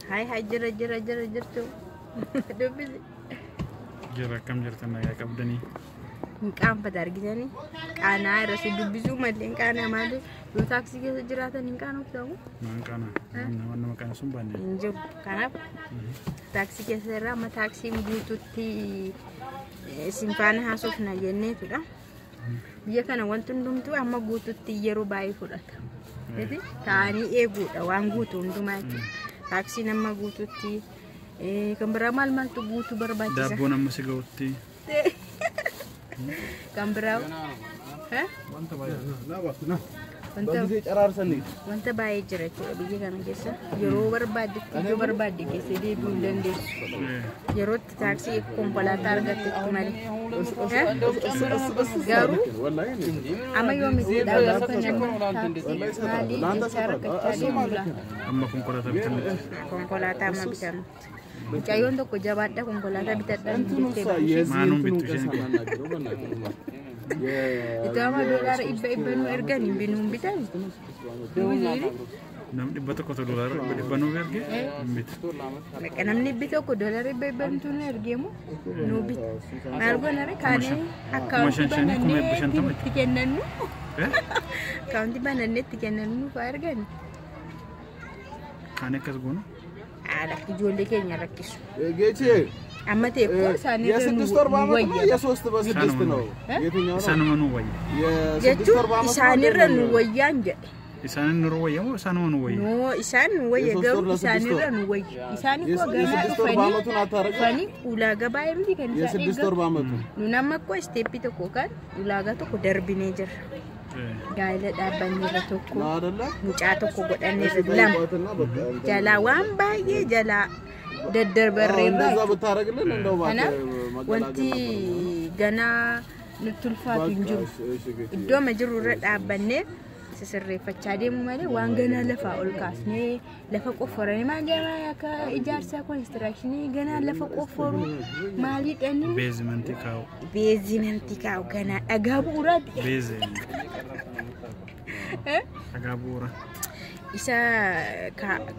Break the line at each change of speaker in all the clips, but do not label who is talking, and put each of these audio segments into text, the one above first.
Hai jirtu. Dubbisi.
Jira kam jirtan nagaa qabdanii.
Hinqaan pada argitanii qaanaa irratti dubbisuu malee qaanaa malee yoo taaksii keessa jiraatan hinqaan uffamu.
Qaana nama qaana sun baanne.
Injiru kanaaf taaksii keessa irraa amma taaksiin guututti simfaana haasofna jenneetudha. Biyya kana wanti hundumtuu amma guututti yeroo baay'ee fudhata. Taa'anii eeguudha waan guutuu hundumaa jechuudha. Taaksiin amma guututti kan biraa maal maaltu guutuu barbaachisa?
Daabboon amma si ga'utti.
Kan biraa wanta baay'ee jira jechuudha biyya kana keessa. Yeroo barbaaddetti iddoo barbaadde keessa deebi'uu hin dandeessu. Yerootti taaksii konkolaataa argattetti malee. Garuu amma yoomiti dhaabaa kan taaksii maalii jecha argachaa deemudha.
Amma konkolaataa bitamutti.
Konkolaataa amma bitamutti. Mucayyoon tokko jabaadha konkolaataa bitadhaan jettee
maanuun bittu isheen.
Itu ama dolar iba nu erga ni binum bitan.
Nam di batok atau dolar iba nu erga? Bit.
Mereka nam ni bit aku dolar iba tu nu erga mu nu bit. Nargo nare kane account banan tikennan nu. Account banan net tikennan nu fa erga ni.
Kane kas gono?
Ada kijole kenya rakis.
Gece.
Amma teekoo isaanii isaanirra nu wayyaan jedhe.
Isaan nu wayya moo isaan nu wayya?
No isaan nu wayya garuu isaanirra nu wayya. Isaan koo ganaa dhufanii ulaagaa baay'ee miti kan isaan eeggatu. Nu nama koo isteeppii tokko kan ulaagaa tokko darbinee jirra. Gaa'ela dhaabbanni irra tokko mucaa tokko godhannee lama jalaa waan baay'ee jalaa. Daddarbarree kana wanti ganaa nutti ulfaatu hin jiru. Iddoo ma jiru irra dhaabbannee sisirreeffachaa deemu malee waan ganaa lafaa ol kaasnee lafa qofforanii maal jedhama akka ijaarsaa konistirakshinii ganaa lafa qofforu maaliidhani? Beezimentii kaa'u ganaa dhagaa bu'uuraati.
Dhagaa bu'uura.
Isa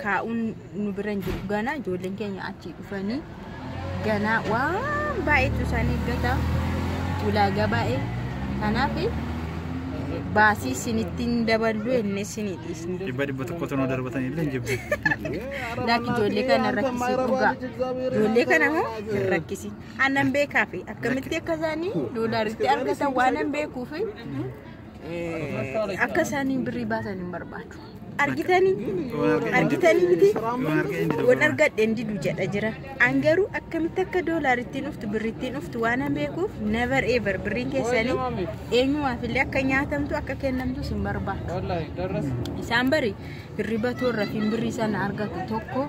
kaa'uun nu biran jiru ganaa ijoolleen keenya achi dhufanii ganaa waan baay'eetu isaan eeggata ulaagaa baay'ee kanaaf baasii sinittiin daballu enne sinii dhiisni.
Dhibba tokko tonoo darbatan illee hin jibbu.
Laaki ijoollee kana rakkisii dhugaa. Ijoollee kana moo hin rakkisi. Aannan beekaa fi akkamitti akka isaanii doolaaritti argatan waan an beekuuf akka isaanii birrii baasan hin barbaadu. Argitanii miti waan argadheen didu jedha jira. Angaruu akkamitti akka doolaaritti dhuftu birrittiin dhuftu waan an beekuuf never ever birriin keessanii eenyumaaf illee akka nyaatamtu akka kennamtu sin barbaadu. Isaan bari birri batoo rafiin birrii sana argatu tokko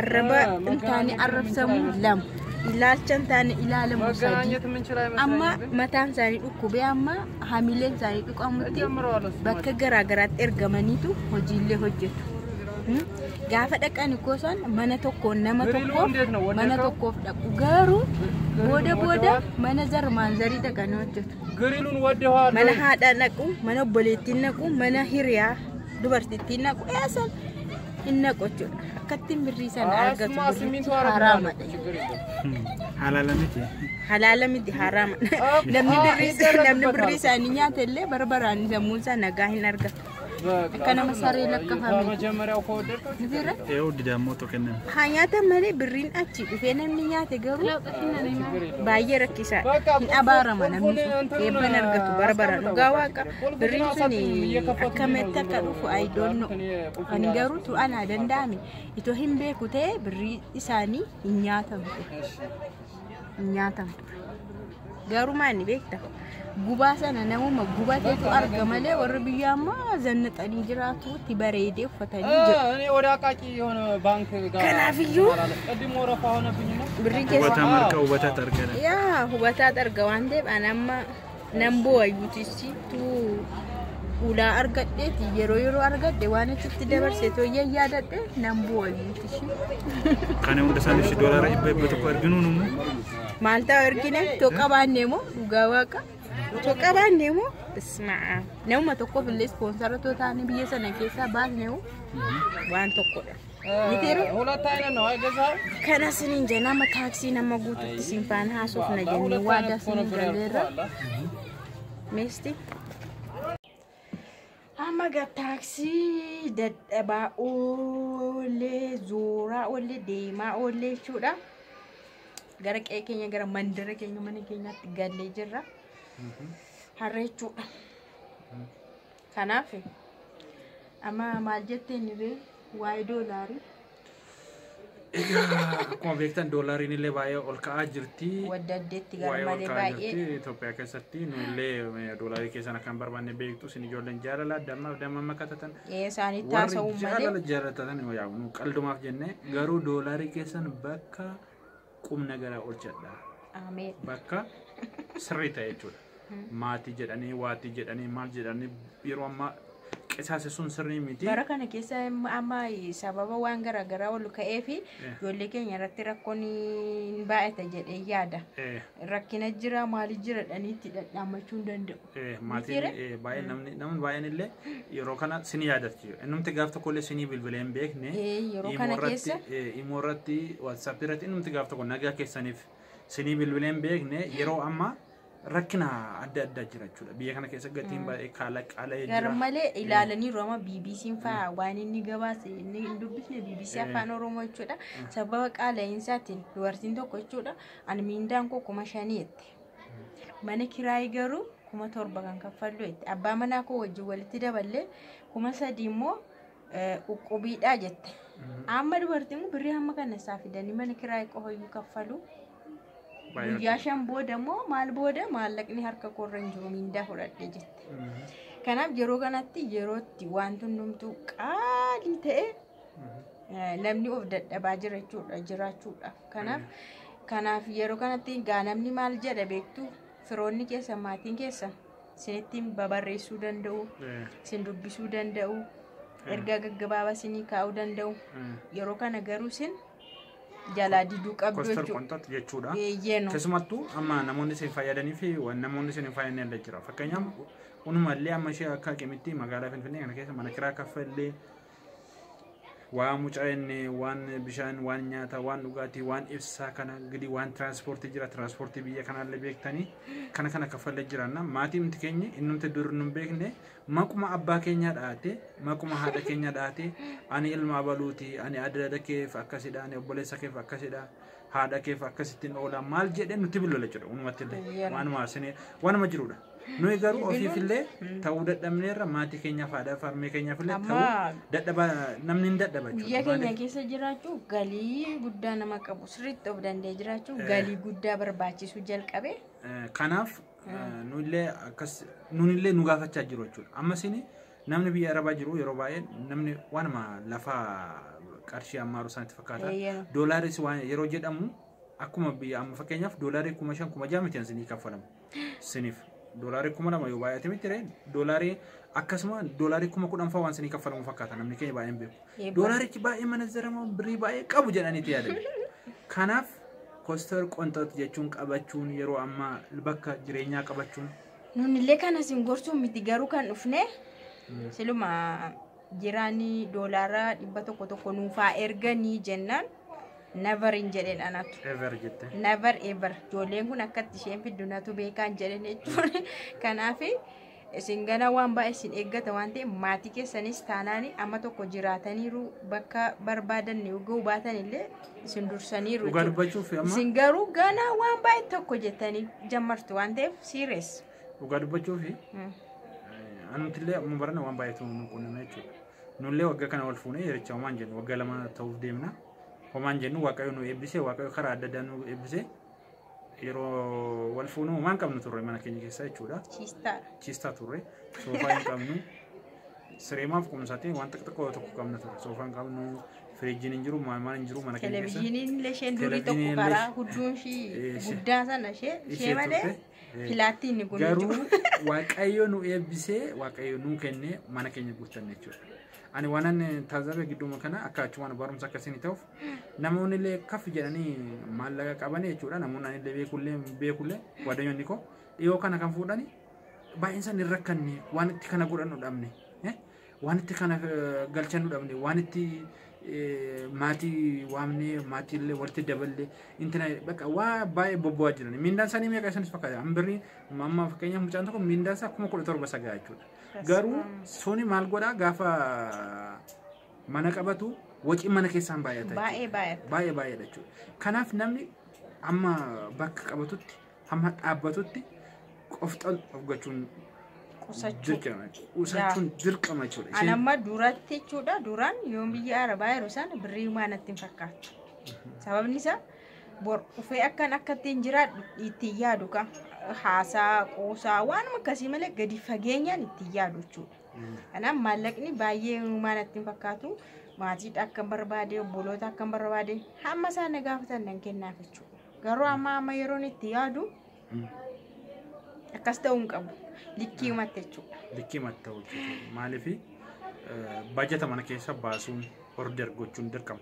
arraba intaanii arrabsamu lama. Ilaalchan taane ilaalamu sadii amma mataan isaanii dhukkubee amma hamileen isaanii dhukamutti bakka garaagaraatti ergamaniitu hojiilee hojjetu. Gaafa dhaqan gosan mana tokkoon nama tokkoof mana tokkoof dhaqu garuu booda mana zarmaan zarii dhaqanii hojjetu. Mana haadhaa dhaqu, mana obboleettiin dhaqu, mana hiriyaa dubartittiin dhaqu eessan hin naqu jechuudha. Akkattiin birrii sana argatu haramadha. Halala miti harama. Namni birrii isaanii nyaata illee barbaraan sammuun isaa nagaa hin argatu. Akka nama saree lakkafame. Haa nyaata malee birriin achi dhufee namni nyaate garuu baay'ee rakkisaa. Hin abaarama namni sun eebban argatu barbaraan dhugaa waaqa birriin sun akkamitti akka dhufu ayidoonno. Ani garuu tu'anaa danda'ame itoo hin beeku ta'e birrii isaanii hin nyaatamtu. Garuu maal beekta? Gubaa sana namuma gubateetu arga malee warri biyya ammaa zannaxanii jiraatu itti bareedee uffatanii jiru. Kanaafiyyuu birrii keessa hubataa arga waan ta'eef ani amma nan boo'ayyuutichi ulaa argadheeti yeroo argadhe waan achitti dabarsee tooyyee yaadadhe nan boo'ayyuutichi.
Kana hunda isaanii doolaara dhibba tokko erginu numu.
Maal ta'u ergine tokko baannee moo dhugaa waaqa. Tokko baannee moo bismaa namuma tokkoof illee ispoonsara tootaanii biyya sana keessaa baasnee waan tokkodha.
ሁለት አይነት ነው አይገዛው
kana sinin jana ma taxi nama guututti sinfaan haasuuf na jenni waada sinin galleerra meesti amma ga taxi dadhabaa oolee zuuraa oolee deemaa oolee jechuudha gara qe'ee keenya gara mandara keenya mana keenyaatti gallee jirra harra jechuudha kanaaf amma maal jettee ni bee waa'ee doolaarii
akkuma beektan doolaariin illee baay'ee ol ka'aa jirti.
Waddaddeetti garmalee baay'ee.
Itoophiyaa keessatti nullee doolaarii keessan akkan barbaanne beektu sin ijoolleen jaalala damma makatatan.
Isaanii taasa'uu malee.
Jaalala jaallatatan nu qaldumaaf jennee garuu doolaarii keessan bakka qubna gara olchadha.
Ameen.
Bakka sirrii ta'e jechuudha. Maatii jedhanii waatii jedhanii maal jedhanii yeroo ammaa qesaase sun sirrii miti.
Bara kana keessa amma sababa waan garaagaraa ol ka'ee fi ijoollee keenya irratti rakkoon baay'ata jedhee yaada. Rakkina jira maali jira dhaniitti dhadhaamachuu hin danda'u.
Maatiin baay'ee namni baay'een illee yeroo kana sinii yaadachiisa. Innumti gaaf tokko illee sinii bilbilee hin beekne.
Yeroo kana keessa
immoo irratti WhatsApp irratti innumti gaaf tokko nagaa keessaniif sinii bilbilee hin beekne yeroo ammaa rakkina adda addaa jira jechuudha. Biyya kana keessa gatiin baay'ee qaala'ee jira.
Garmalee ilaalanii Rooma BBC'n fa'aa waan inni gabaase inni hin dubbisne BBC afaan Oromoo jechuudha. Sababa qaala'insatiin dubartiin tokko jechuudha. Ani miindaan koo 5,000 jette. Mana kiraayii garuu 7,000 kan kaffallu jette. Abbaa manaa koo wajjin walitti daballee 3,000 immoo uqubiidhaa jette. Amma dubartiin kun birrii hamma kana isaa fidanii mana kiraayii qofayyuu kaffalu. Guyyaa 5 booda moo maal booda maallaqni harka koorra hin jiru miindaa fudhadhe jette. Kanaaf yeroo kanatti yerootti wanti hundumtuu qaalii ta'e namni of dadhabaa jira jechuudha jiraachuudhaaf. Kanaaf yeroo kanatti gaa namni maal jedha beektu firoonni keessan maatiin keessan sinittiin babarreessuu danda'u, sin dubbisuu danda'u, ergaa gaggabaabaa sinii kaa'uu danda'u. Yeroo kana garuu sin jala diduu qabdu
jechuudha. Keessumattuu amma namoonni isin fayyadanii fi namoonni isin fayyadanii illee jira. Fakkeenyaaf unumallee amma ishee akka qimitti magaalaa Finfinnee kana keessa mana kiraa kaffallee waan mucaa'inne waan bishaan waan nyaata waan dhugaatii waan ibsaa kana gidi waan tiraanspoortii jira tiraanspoortii biyya kanaallee beektanii kana kaffallee jiraanna maatii miti keenya innumti dur nu beekne maquma abbaa keenyaa dhaate maquma haadha keenyaa dhaate ani ilma abaluuti ani adda keef akkasidha ani obboleessa keef akkasidha haadha keef akkasittiin oola maal jedhee nuti billola jedhu unumatti illee waanuma jirudha. Noi garuu ofiifillee ta'uu dadhabneerra maatii keenyaaf haadhaaf harmee keenyaafillee ta'uu dadhaba namni hin dadhaba jechuudha.
Biyya keenya keessa jiraachuu galii guddaa nama qabu sirriitti of danda'ee jiraachuu galii guddaa barbaachisu jalqabe.
Kanaaf nunillee nu gaafachaa jiru jechuudha. Ammasini namni biyya Arabaa jiru yeroo baay'ee namni waanuma lafa qarshii ammaaru sanatti fakkaata. Doolaaris waan yeroo jedhamu akkuma biyya amma fakkeenyaaf doolaarii 5,000 6,000 miti sinii kaffalamu. Siniif doolaarii 2,000 yoo baay'ate miti ree doolaarii akkasuma doolaarii 10,000 fa'aa waan sinii kaffalamu fakkaata namni keenya baay'een beeku. Doolaarichi baay'ee manazarama birrii baay'ee qabu jedhaniiti yaadan. Kanaaf koostar qonxoot jechuun qabachuun yeroo ammaa bakka jireenyaa qabachuun.
Nunillee kana sin gorsuun miti garuu kan dhufne siluma jiraanii doolaara 100 nuufaa erganii jennaan. Never in jedhen anatu.
Ever jette.
Never ever. Ijoolleen kun akkatti isheen fiddunatu beekaan jedhen jechuudha. Kanaaf isin gana waan baay'ee isin eeggata waan ta'eef maatii keessanis taanaani amma tokko jiraataniiru bakka barbaadan yoo baatan illee isin dursaniiru.
Dhugaa dubbachuuf amma.
Isin garuu gana waan baay'ee tokko jettanii jammartu waan ta'eef serious.
Dhugaa dubbachuuf anutillee amma barana waan baay'eetu nu qunname jechuudha. Nullee waggaa kana wal fuunee yericha homaan jennu waggaa 2 ta'uuf deemna. Homaan jennu waaqayyo nu eebbisee waaqayyo karaa adda addaa nu eebbisee yeroo wal fuunu homaan qabnu turre mana keenya keessa jechuudha. Chiistaa turre soofaa hin qabnu sireemaaf kumsaatiin waan xixiqqoo tokko qabna turre soofaa hin qabnu firiijiin hin jiru maal hin jiru mana keenya keessa.
Televezyiiniin illee isheen durii tokko karaa hudduun ishee guddaa sana ishee malee filaattiin ni kun
garuu waaqayyo nu eebbisee waaqayyo nu kennee mana keenya guutanne jechuudha. Ani waanan taazabee gidduma kana akka achumaan barumsa akkasiin ta'uuf namoonni illee kaffi jedhanii maallaqa qabanii jechuudha. Namoonni illee beekullee waadayyoonni koo dhiyoo kana kan fuudhani baay'een isaanii hin rakkanne waan itti kana godhannu dhabne waan itti kana galchannu dhabne waan itti maatii waamnee maatiillee walitti daballee intina bakka waa baay'ee bobba'aa jiran mindaan isaanii meeqa isaaniis fakkaata hambirri amma fakkeenyaaf mucaan tokko mindaan isaa 17,000 sagaa jechuudha garuu suni maal godhaa gaafa mana qabatu wacii mana keessaan baay'ata baay'ee jechuudha kanaaf namni amma bakka qabatutti hamma dhaabbatutti qofxan gochuun qusachuun dirqama jechuudha.
Anamma duratti jechuudha duraan yoom biyya Arabaa yeroo sana birrii maanatti hin fakkaatu. Sababni isaa bor dhufee akkattiin jiraadhu ittiin yaadu ka haasaa qoosaa waanuma akkasii malee gadi fageenyaan ittiin yaadu jechuudha. Kanaaf maallaqni baay'ee maanatti hin fakkaatu maatiidha akka barbaade obboloota akka barbaade hamma isaan gaafatan nan kennaaf jechuudha. Garuu amma yeroon itti yaadu akkas ta'uu hin qabu. Likkii matte jechuudha.
Likkii matte ta'uu jechuudha. Maaliif baajata mana keessa baasuun order gochuun dirqama.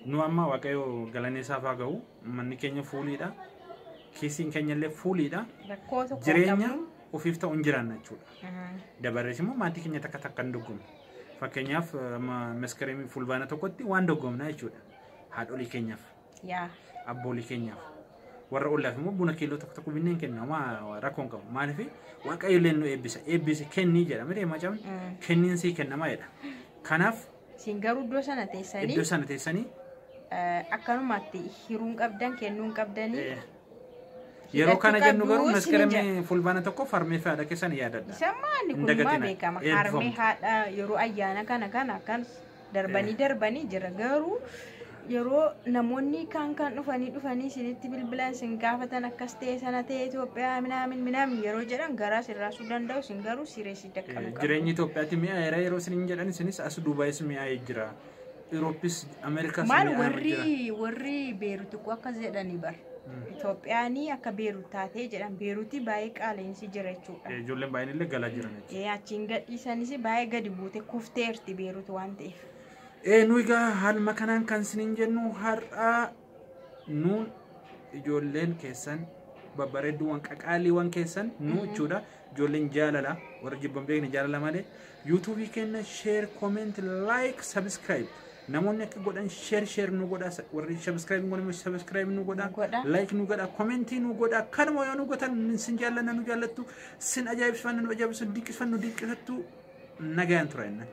Nu amma waaqayyo galanni isaaf haa ga'u manni keenya fuuliidha. Kiisiin keenya illee fuuliidha. Jireenya ofiif ta'u hin jiraanna jechuudha. Dabarees immoo maatii keenya takka hin doggomne. Fakkeenyaaf maskareemii fulbaana tokkotti waan doggomnaa jechuudha. Haadholii keenyaaf. Abboolii keenyaaf. Warra ollaaf immoo buna kiiloo tokko binneen kenna rakkoon qabu maaliif waaqayyo illee nu eebbisa kennii jedhama deemaa cabni kenniin sii kennamaa jedha kanaaf
siin garuu iddoo sana teessanii akkanumatti hiruun qabdan kennuun qabdanii
yeroo kana jennu garuu maskaramee fulbaana tokko farmee fi haadha keessan yaadadha
sammaanni kun maa beekama harmee haadha yeroo ayyaana kana akkan darbanii jira garuu yeroo namoonni kan dhufanii sinitti bilbilaan sin gaafatan akkas ta'e sana ta'e Itoophiyaa minaamin yeroo jedhan garaa sirraasuu danda'u sin garuu sireesii daqqabu qabu.
Jireenyi Itoophiyaatti mi'aayeera yeroo sin jedhan sinis as Dubaayis mi'aayee jira. Eurooppis Ameerikaas
mi'aayee jira. Warri Beeruuti akkas jedhanii bar. Itoophiyaanii akka Beeruut taatee jedhan Beeruuti baay'ee qaala'insi jira jechuudha.
Ijoolleen baay'een illee galaa jiran
jechuudha. Achiin gadhiisanis baay'ee gadi buute kufteerti Beeruut waan ta'eef.
Nu egaa haaluma kanaan kan isiniin jennu har'a nuun ijoolleen keessan babbareedduuwwan qaqaaliiwwan keessan nu jechuudha ijoolleen jaalala warra jibban beekne jaalala malee yuutuubii keenya sheer kooment laayik sabskiraayib namoonni akka godhan sheer nu godha warri sabskiraayib nu godha laayik nu godha koomentii nu godha kanuma yoo nu godhan sin jaallanna nu jaallattu sin ajaa'ibsifanna nu ajaa'ibsifannu dinqifattu nagayaan tura jenna.